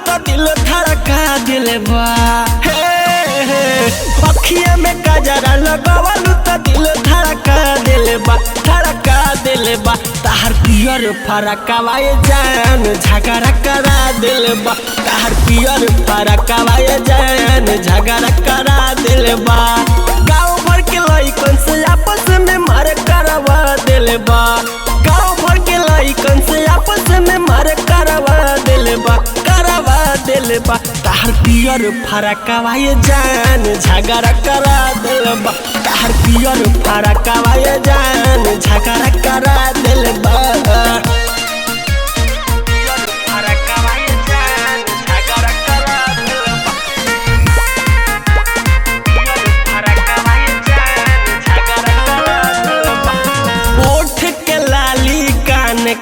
तो दिल धड़का दिल बा। अखिया में कजरा लगावलू तो दिल धड़का दिल बा, धड़का दिल बा। ताहर पियर फरकवा ये जान झगड़ा करा दिल बा, ताहर पियर फरकवा ये जान झगड़ा करा दिल बा। गाँव भर के लइकन से आपस में मार करवा दिल बा, गाँव भर के लइकन से आपस में मार करवा दिल बा, करवा दिल बा। ताहर पियर फरकवा ये जान झगड़ा करा दिल बा, ताहर पियर फरकवा ये जान झगड़ा करा दिल बा।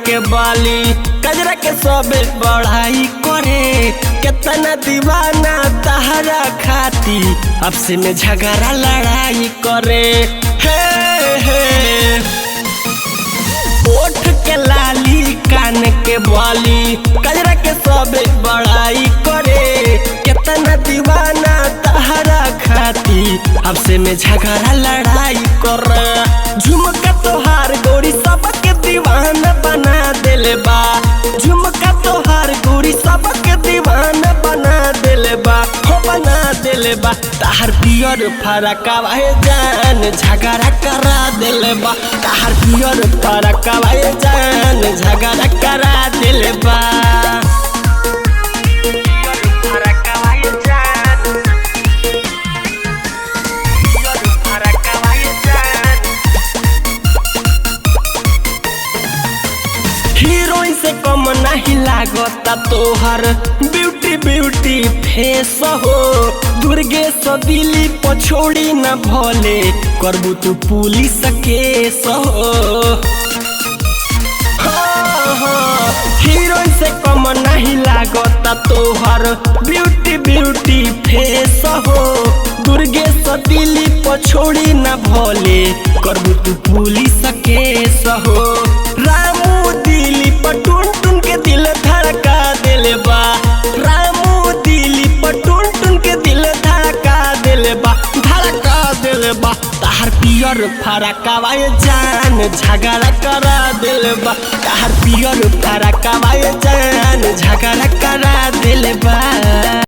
के बाली कजरा के सबे बढ़ाई करे, कितना दीवाना तहरा खाती आपस में झगड़ा लड़ाई करे। हे ओठ के लाली कान के बाली कजरा के सबे बढ़ाई करे, कितना दीवाना तहरा खाती आपस में झगड़ा लड़ाई करे। झुमका तोहार गोरी सबके दीवाना बना दिल बा, झुमका तोहार गोरी सबके दीवाना बना दिल बा, हो बना दिल बा। ताहर पियर फरकवा ये जान झगड़ा करा दिल बा, ताहर पियर फरकवा ये जान झगड़ा करा दिल बा। हीरोइन से कम नहीं लागता तोहर ब्यूटी ब्यूटी फेस हो, दुर्गेश दिली पछोड़ी न भले करबू तू पुलिस केस हो। हीरोइन से कम नहीं लागता तोहर ब्यूटी ब्यूटी फेस हो, दुर्गेश दिली पछोड़ी न भले करबू तू पुलिस केस हो। रामू दिली पटून टून के दिल धड़का दिल बा, रामू दिली पटून टून के दिल धड़का दिल बा, धड़का दिल बा। ताहर पियर फरकवा ये जान झगड़ा करा दिल बा, ताहर पियर फरकवा ये जान झगड़ा करा दिल बा।